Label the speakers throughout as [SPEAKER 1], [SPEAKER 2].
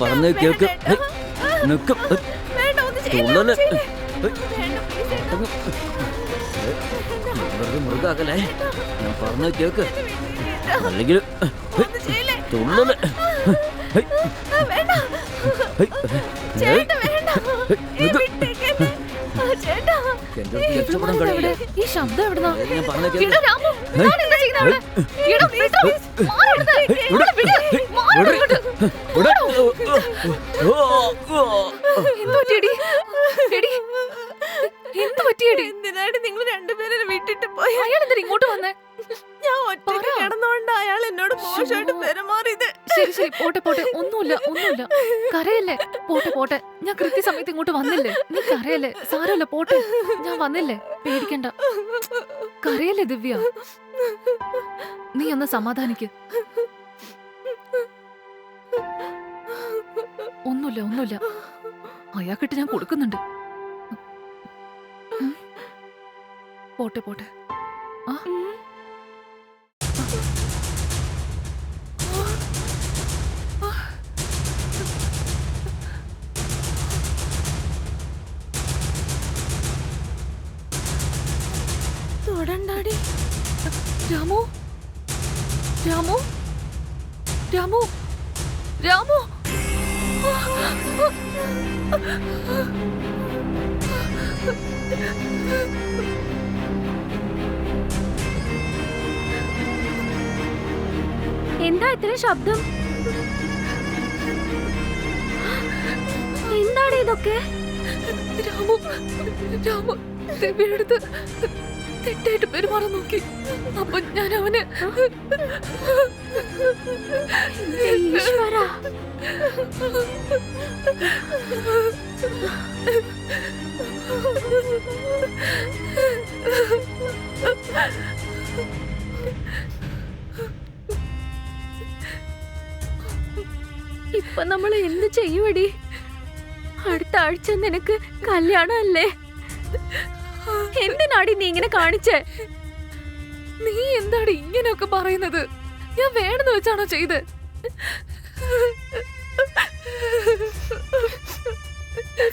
[SPEAKER 1] പറഞ്ഞ കേക്ക്. നിക്ക്. തുള്ളല്. വെറുതെ മൃഗാക്കല്ലേ. ഞാൻ പറഞ്ഞ കേക്ക്. അല്ലെങ്കിൽ തുള്ളല്.
[SPEAKER 2] ഈ ശബ്ദം എവിടുന്നാ?
[SPEAKER 1] ഞാൻ പറഞ്ഞ കേക്ക്.
[SPEAKER 2] എടാ രാമു, ഞാൻ എന്താ ചെയ്യുന്നെ അവിടെ? എടാ വിട്ടോ, മാറ് ഇവിടുന്ന്. എടാ വിട്, മാറ് ഇങ്ങോട്ട്. എന്ത് പറ്റിയെടി? എടി, എന്ത് പറ്റിയെടി?
[SPEAKER 3] എന്തിനാണ് നിങ്ങൾ രണ്ടുപേരും വിട്ടിട്ട് പോയി?
[SPEAKER 2] അയാൾ എന്തിനാ ഇങ്ങോട്ട് വന്നേ?
[SPEAKER 3] ഞാൻ ഒറ്റയ്ക്ക് കിടന്നുകൊണ്ട് അയാൾ എന്നോട് മോശമായിട്ട് പെരുമാറിയത്.
[SPEAKER 2] ശരി ശരി, പോട്ടെ പോട്ടെ, ഒന്നുമില്ല ഒന്നുമില്ല. കരയല്ലേ, പോട്ടെ പോട്ടെ. ഞാൻ കൃത്യസമയത്ത് ഇങ്ങോട്ട് വന്നില്ലേ? നീ കരയല്ലേ, സാരമില്ല, പോട്ടെ. ഞാൻ വന്നില്ലേ, പേടിക്കണ്ട. കരയല്ലേ ദിവ്യ, നീ ഒന്ന് സമാധാനിക്ക്. ഒന്നുമില്ല ഒന്നുമില്ല, അയാൾക്കിട്ട് ഞാൻ കൊടുക്കുന്നുണ്ട്. പോട്ടെ പോട്ടെ. ആ
[SPEAKER 3] തൊടണ്ടാടി.
[SPEAKER 2] രാമു, രാമു, രാമു, രാമു.
[SPEAKER 3] എന്താ ഇത്ര ശബ്ദം? എന്താണ് ഇതൊക്കെ?
[SPEAKER 2] രാമു, രാമു ദിവ്യടുത്ത് തെറ്റായിട്ട് പെരുമാറാൻ നോക്കി. അപ്പൊ ഞാൻ അവന്
[SPEAKER 3] ഈശ്വരാ. ഇപ്പൊ നമ്മൾ എന്ത് ചെയ്യുവടി? അടുത്ത ആഴ്ച നിനക്ക് കല്യാണല്ലേ? എന്തിനാടി നീ ഇങ്ങനെ കാണിച്ചേ?
[SPEAKER 2] നീ എന്താണ് ഇങ്ങനെയൊക്കെ പറയുന്നത്? ഞാൻ വേണമെന്ന് വെച്ചാണോ ചെയ്ത്?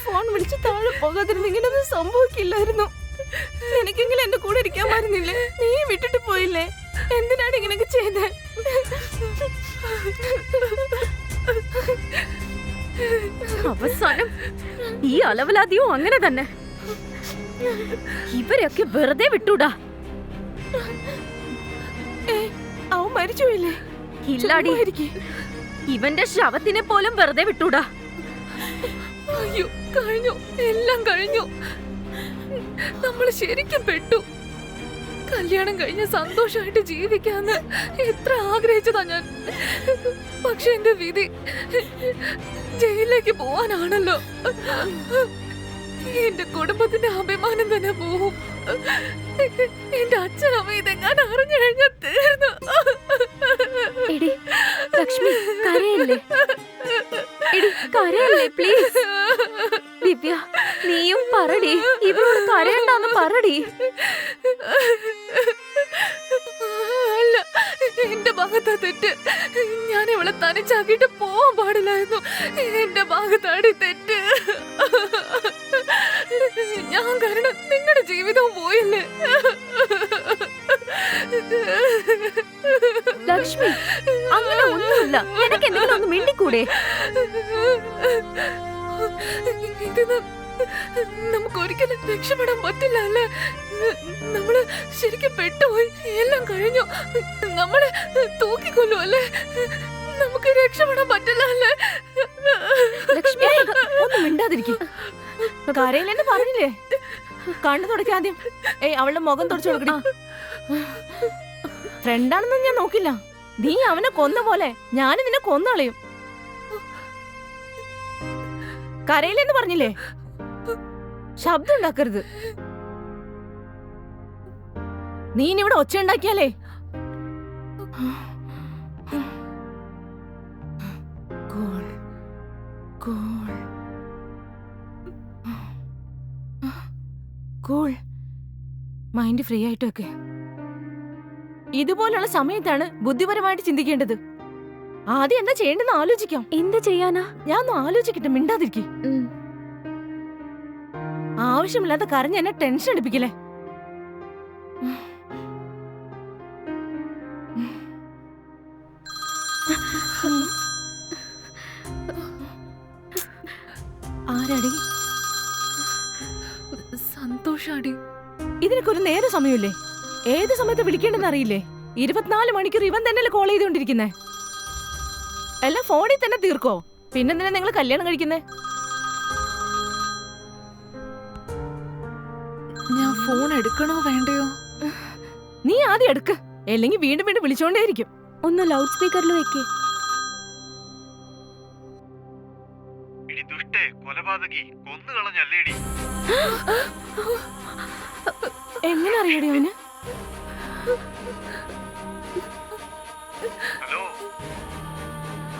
[SPEAKER 3] ഫോൺ വിളിച്ച് താഴെ പോകാതിരുന്ന് ഇങ്ങനൊന്നും സംഭവിക്കില്ലായിരുന്നു. എനിക്കെങ്കിലും എന്റെ കൂടെ ഇരിക്കാൻ പാരുന്നില്ലേ? നീ വിട്ടിട്ട് പോയില്ലേ? എന്തിനാണ് ഇങ്ങനെയൊക്കെ ചെയ്തേ? അവസാനം ഈ അലവലാതിയും അങ്ങനെ തന്നെ. ഇവരെയൊക്കെ വെറുതെ വിട്ടൂടാ. അവൻ മരിച്ചുപോയില്ലേ? ഇല്ലാടി, ഇവന്റെ ശവത്തിനെ പോലും വെറുതെ വിട്ടൂടാ.
[SPEAKER 2] അയ്യോ, കഴിഞ്ഞു, എല്ലാം കഴിഞ്ഞു. നമ്മൾ ശരിക്കും പെട്ടു. കല്യാണം കഴിഞ്ഞ് സന്തോഷമായിട്ട് ജീവിക്കാന്ന് എത്ര ആഗ്രഹിച്ചതാ ഞാൻ. പക്ഷെ എന്റെ വിധി ജയിലിലേക്ക് പോവാനാണല്ലോ. എന്റെ കുടുംബത്തിന്റെ അഭിമാനം തന്നെ പോവും. എന്റെ അച്ഛനമ്മ ഇതെങ്ങാൻ അറിഞ്ഞു കഴിഞ്ഞാൽ തീർന്നു.
[SPEAKER 3] എടി ലക്ഷ്മി, കരയല്ലേ? എടി കരയല്ലേ, പ്ലീസ്. ദിവ്യ, നീയും പറടി, ഇവരോട് കരയണ്ടെന്ന് പറടി.
[SPEAKER 2] അല്ല, എന്റെ ഭാഗത്താ തെറ്റ്. ഞാൻ ഇവളെ തനിച്ചാക്കിയിട്ട് പോവാൻ പാടില്ലായിരുന്നു. എന്റെ ഭാഗത്താടി തെറ്റ്. ഞാൻ കാരണം നിങ്ങളുടെ ജീവിതവും പോയല്ലേ.
[SPEAKER 3] ലക്ഷ്മി, അങ്ങനെ ഒന്നുമില്ല. നിനക്ക് എന്തെങ്കിലും ഒന്ന് മിണ്ടിക്കൂടെ?
[SPEAKER 2] ഇതിന് നമുക്ക് ഒരിക്കലും രക്ഷപ്പെടാൻ പറ്റില്ല അല്ലേ? നമ്മള് ശരിക്കും പെട്ടുപോയി. എല്ലാം കഴിഞ്ഞു. നമ്മളെ തൂക്കിക്കൊല്ലും അല്ലേ? നമുക്ക് രക്ഷപ്പെടാൻ പറ്റില്ല അല്ലേ?
[SPEAKER 3] ലക്ഷ്മി, ഒന്ന് മിണ്ടാതിരിക്കും. കരയില്ലെന്ന് പറഞ്ഞില്ലേ? കണ്ണു തുടയ്ക്കാൻ ആദ്യം. അവളുടെ മുഖം തുടച്ചു കൊടുക്കണ. ഫ്രണ്ടാണെന്ന് ഞാൻ നോക്കില്ല. നീ അവനെ കൊന്ന പോലെ ഞാൻ നിന്നെ കൊന്നളയും. കരയില്ലെന്ന് പറഞ്ഞില്ലേ? ശബ്ദം ഉണ്ടാക്കരുത്. നീ ഇനി ഇവിടെ ഒച്ച ഉണ്ടാക്കിയാലേ. കൂൾ, മൈൻഡ് ഫ്രീ ആയിട്ടൊക്കെ. ഇതുപോലുള്ള സമയത്താണ് ബുദ്ധിപരമായിട്ട് ചിന്തിക്കേണ്ടത്. ആദ്യം എന്താ ചെയ്യേണ്ടെന്ന് ആലോചിക്കാം.
[SPEAKER 2] എന്ത് ചെയ്യാനാ?
[SPEAKER 3] ഞാൻ ഒന്ന് ആലോചിക്കട്ടെ, മിണ്ടാതിരിക്കെ. ആവശ്യമില്ലാത്ത കരഞ്ഞ് എന്നെ ടെൻഷൻ എടുപ്പിക്കലേ. ആരാടി?
[SPEAKER 2] സന്തോഷാടി.
[SPEAKER 3] ഇതിനൊക്കെ ഒരു നേരെ സമയമില്ലേ? ഏത് സമയത്ത് വിളിക്കേണ്ടെന്ന് അറിയില്ലേ? 24 മണിക്കൂർ ഇവൻ തന്നെയല്ലേ കോൾ ചെയ്തോണ്ടിരിക്കുന്നേ. എല്ലാം ഫോണിൽ തന്നെ തീർക്കോ? പിന്നെന്തിനാ നിങ്ങൾ കല്യാണം കഴിക്കുന്നേ?
[SPEAKER 2] ഞാൻ ഫോൺ എടുക്കണോ വേണ്ടയോ?
[SPEAKER 3] നീ ആദ്യം എടുക്ക്, അല്ലെങ്കിൽ വീണ്ടും വീണ്ടും വിളിച്ചോണ്ടേയിരിക്കും.
[SPEAKER 2] ഒന്ന് ലൗഡ് സ്പീക്കറിൽ വെക്കേ.
[SPEAKER 3] എങ്ങനെ അറിയടി അവന്?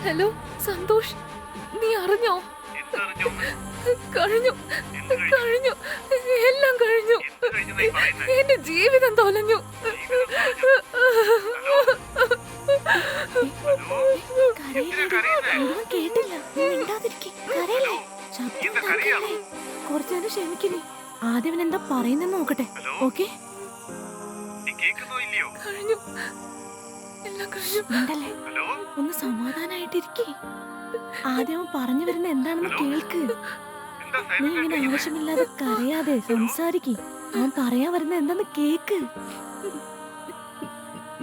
[SPEAKER 2] ഹലോ സന്തോഷ്, നീ അറിഞ്ഞോ? കഴിഞ്ഞു കഴിഞ്ഞു, എല്ലാം കഴിഞ്ഞു. എന്റെ ജീവിതം തൊലഞ്ഞു.
[SPEAKER 3] കേട്ടില്ല, കുറച്ചേരം ക്ഷമിക്കുന്നേ. ആദ്യം എന്താ പറയുന്നെന്ന് നോക്കട്ടെ. ഓക്കെ,
[SPEAKER 2] കഴിഞ്ഞു, എല്ലാം കഴിഞ്ഞു.
[SPEAKER 3] ഉണ്ടല്ലേ? ഒന്ന് സമാധാനായിട്ടിരിക്കേ. ആദ്യം അവൻ പറഞ്ഞു വരുന്ന എന്താണെന്ന് കേൾക്ക്. നീ ഇങ്ങനെ ആവശ്യമില്ലാതെ കരയാതെ സംസാരിക്ക്. അവൻ പറയാൻ വരുന്ന എന്താന്ന് കേക്ക്.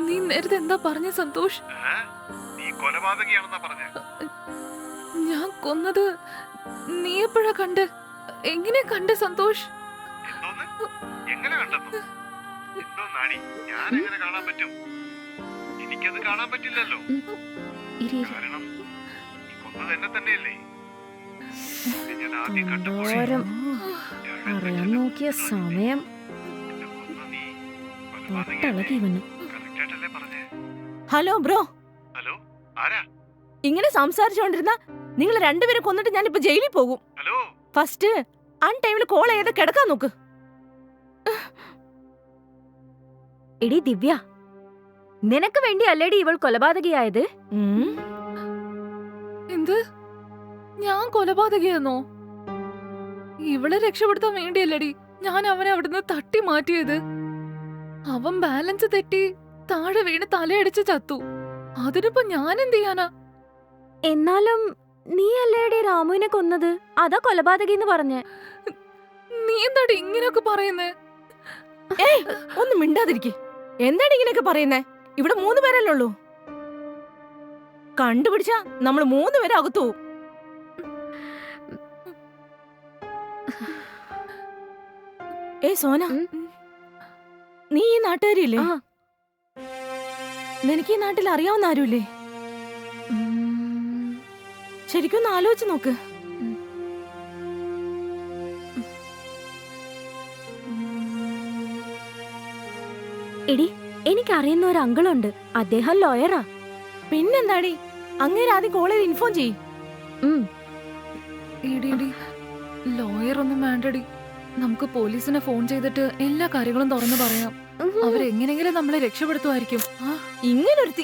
[SPEAKER 2] നീ നേരത്തെ എന്താ പറഞ്ഞ സന്തോഷ്? ഞാൻ കൊന്നത് നീ എപ്പോഴാ കണ്ട്? എങ്ങനെ കണ്ട് സന്തോഷ്?
[SPEAKER 4] എനിക്കത് കാണാൻ പറ്റില്ലല്ലോ. കാരണം നീ കൊന്നത് എന്നെ തന്നെയല്ലേ? ഞാൻ ആദ്യം കണ്ടപ്പോൾ
[SPEAKER 3] അറിയാൻ നോക്കിയ സമയം ഹലോ ബ്രോ.
[SPEAKER 4] ഹലോ, ആരാ?
[SPEAKER 3] ഇങ്ങനെ സംസാരിച്ചോണ്ടിരുന്ന നിങ്ങൾ രണ്ടുപേരും കൊന്നിട്ട് ഞാനിപ്പോ ജയിലിൽ പോകും.
[SPEAKER 4] ഹലോ,
[SPEAKER 3] ഫസ്റ്റ് അൺ ടൈമിൽ കോൾ ചെയ്ത് കിടക്കാൻ നോക്ക്.
[SPEAKER 5] എടി ദിവ്യ, നിനക്ക് വേണ്ടി അല്ലേടി ഇവൾ കൊലപാതകയായത്?
[SPEAKER 2] എന്ത്? ഞാൻ കൊലപാതകയെന്നോ? ഇവളെ രക്ഷപ്പെടുത്താൻ വേണ്ടിയല്ലടി ഞാൻ അവനെ അവിടുന്ന് തട്ടി മാറ്റിയത്. അവൻ ബാലൻസ് തെറ്റി താഴെ വീണ് തലയടിച്ച് ചത്തു. അതിനിപ്പോ ഞാൻ എന്ത് ചെയ്യാനാ?
[SPEAKER 5] എന്നാലും നീ അല്ലേടി രാമുവിനെ കൊന്നത്, അതാ കൊലപാതകയെന്ന് പറഞ്ഞേ.
[SPEAKER 2] നീ എന്താടി ഇങ്ങനെയൊക്കെ പറയുന്നേ?
[SPEAKER 3] ഏയ്, ഒന്നും മിണ്ടാതിരിക്കെ. എന്താണ് ഇങ്ങനെയൊക്കെ പറയുന്നേ? ഇവിടെ 3 പേരല്ലേ ഉള്ളൂ. കണ്ടുപിടിച്ചാ നമ്മൾ 3 പേരും അകത്തു പോവും. ഏയ് സോന, നീ ഈ നാട്ടുകാരില്ലേ? നിനക്ക് ഈ നാട്ടിൽ അറിയാവുന്ന ആരുമില്ലേ? ശരിക്കും ഒന്ന് ആലോചിച്ച് നോക്ക്.
[SPEAKER 5] എടി, എനിക്കറിയുന്ന ഒരു അങ്കിളുണ്ട്. അദ്ദേഹം ലോയറാ.
[SPEAKER 3] പിന്നെന്താടി, അങ്ങേര് ആദ്യം കോൾ ചെയ്ത് ഇൻഫോം ചെയ്യ്.
[SPEAKER 2] ലോയർ ഒന്നും വേണ്ടടി. നമുക്ക് പോലീസിനെ ഫോൺ ചെയ്തിട്ട് എല്ലാ കാര്യങ്ങളും തുറന്നു പറയാം. അവരെങ്ങനെങ്കിലും നമ്മളെ രക്ഷപ്പെടുത്തുമായിരിക്കും.
[SPEAKER 3] ഇങ്ങനൊരുത്തി